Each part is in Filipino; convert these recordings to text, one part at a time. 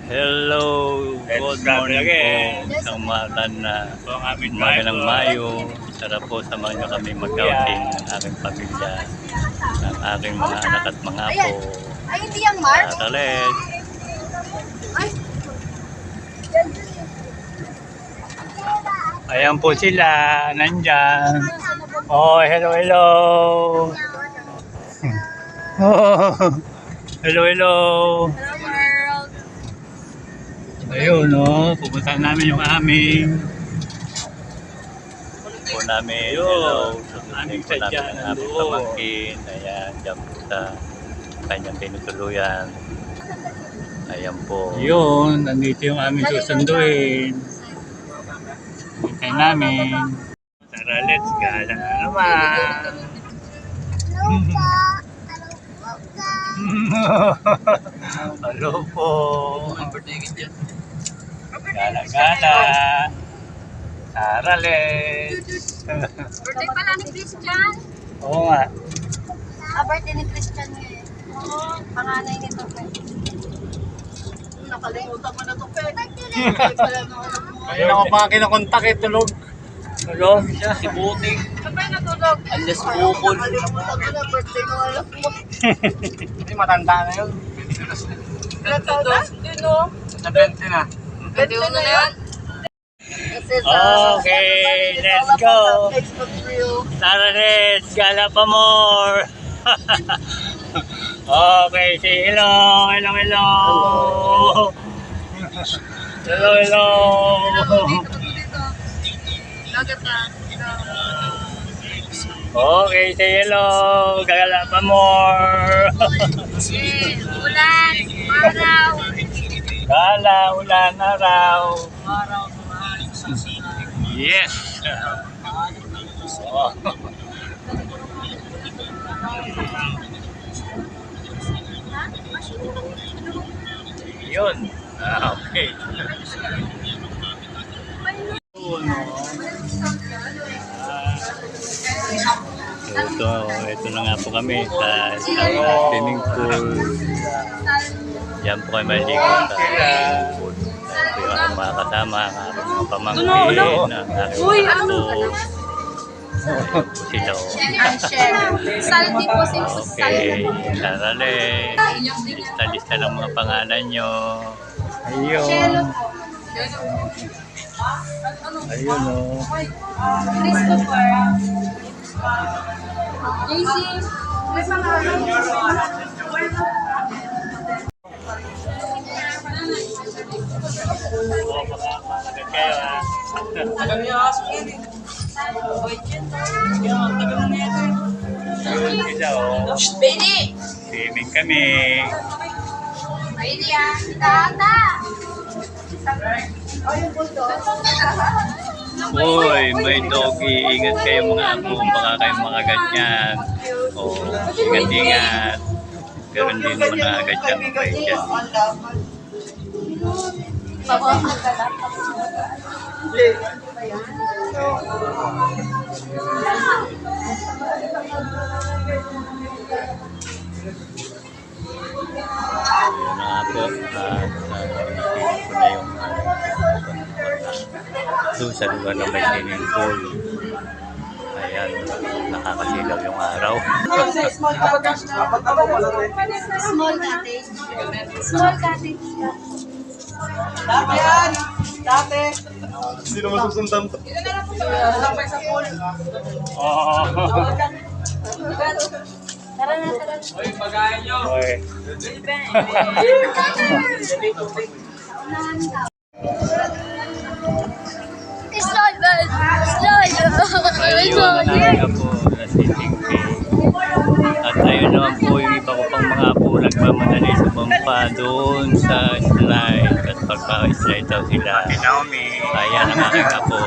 Hello, good morning po. Isang umaga na umaga ng Mayo. Sarap po samahan niyo kami mag-outing ng aking pamilya, ng aking mga anak at mga apo. Ay, hindi yan, Mark. Tatalet. Ay. Ayan po sila, nandyan. Oh, hello, hello. Oh, hello, hello. World. Ayun, no, pupunta namin yung aming po namin, hello, susunod po namin ang aming pamangkin. Ayan, dyan po sa kanyang tinutuluyan. Ayan po. Yun, nandito yung aming susunduin. Hintay namin. Tara, let's go na naman. Hello po. Gala-gala. Tara, let's. Birthday pala ni Christian. Oo nga. Birthday ni Christian ngayon. Oo, panganay nito. Nakalimutan mo na ito, Pe. Ayun ako pa kinakontak eh, tulog. Tulog? Si Buting. Sabay natulog. Alas bukol. Nakalimutan ko na birthday ng anak mo. Hindi matanda na yun. Ilan taon na? Hindi, no? Sa 20 na. 21 na yan? Okay, let's go. Tara, let's. Gala pa more. Okay, say hello. Hello, hello. Hello, hello. Dagat na. Okay, say hello. Gala pa more. Ulan, araw. Gala, ulan, araw. Yes. Oh. Yun. Okay. Ito na nga po kami sa swimming pool. Yan po kayo maligo sa swimming pool. Ito yung aking mga kasama, ang aking mga pamangkin, ang aking mga apo. Ayan po sila. Salty po si Okay, tara let's. Lista-lista lang mga pangalan nyo. Ayun. Ayun o. Christopher. JC. May pangalan. Magandang kayo ha. Tagal niya aso yan eh. Tagal na ito eh. Ayun sila o. Benny. Swimming kami. Benny ah. Tata. Uy, may doggy. Ingat kayo mga apo. Baka kayo makagat yan. O, ingat-ingat. Pero hindi naman nakagat yan. Mabait yan. Ayun na nga po. At napilit ko na yung doon sa lugar ng may swimming pool. Ayan, nakakasilaw yung araw. Small cottage. Small cottage. Dati yan! Dati! Sino masusundan to? Sampay sa pool. Oo. Tara na, tara na. Uy, pagayan nyo! Oy. Slide, man. Slide. Ayun na nga po na sitting pay. At ayun naman po yung iba ko pang mga apo nagmamadali sumampa doon sa slide. At pagpa-slide daw sila. Ayan ang aking apo.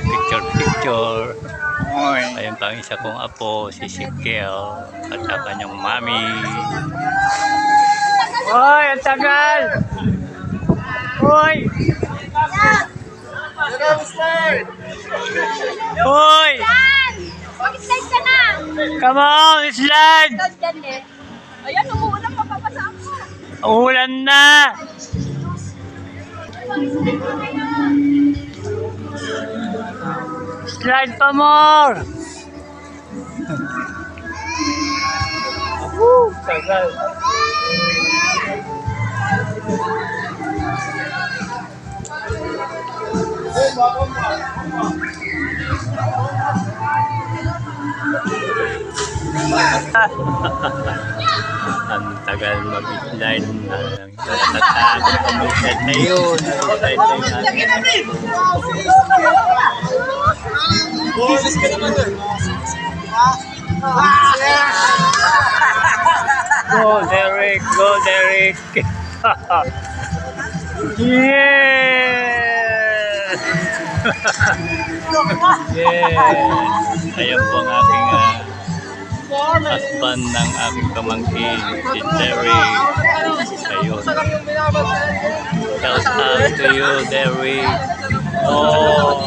Picture, picture. Ayun pa ang isa kong apo, si Sikel. At sa kanyang mami. Hoy, ang tagal! Hoy! Hoy! Mag-slide ka na! Come on, slide! Slide ka na eh. Ayan, umuulan, mapapasa ako. Ulan na! Slide pa more! Woo! Tagal! Ang tagal mag-slide na lang. Natatakot ko mag-slide na yun. Nag-slide na yun natin. Go Derek! Go Derek! Yeah! Yeah! Ayan po ang aking husband ng aking pamangkin, si Derek. Ayun. Shout out to you, Derek. Oh,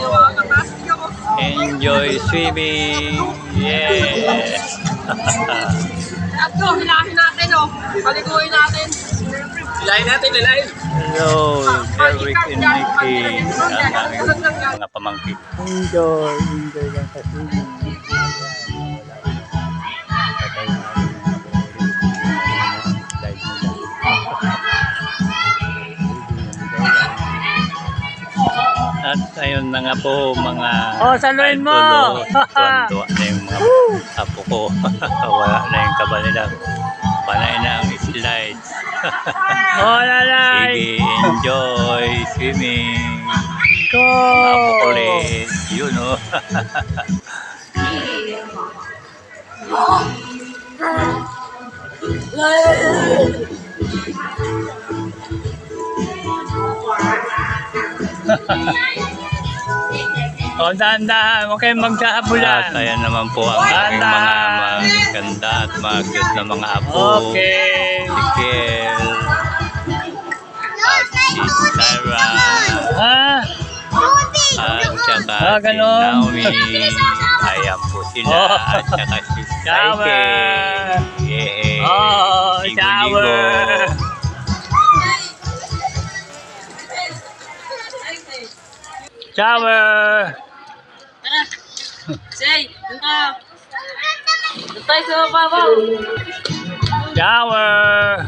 enjoy swimming. Yeah. Ito, hilahin natin, oh. Paliguin natin. Hilahin natin, hilahin. Hello, Derek and Nikki. Ang aming mga pamangkin. Enjoy lang sa swimming. At ayun na nga po mga saluhin mo! Tuwan-tuwa na yung mga apo ko. Wala na yung kaba nila. Panay na ang slides. Lalay! Sige, enjoy swimming. Go! Apo ko ulit. Yun o. Dahan-dahan, huwag kayong magkahabulan. At ayan naman po ang aking mga maganda at mga cute na mga apo. Okay. Si Kel. At si Tyra. At saka si ganon. Naomi. Ayan po sila. At saka si Saike. Yeah. Ligo-ligo. Shower. Shower. Say, doon tayo sa baba. Shower.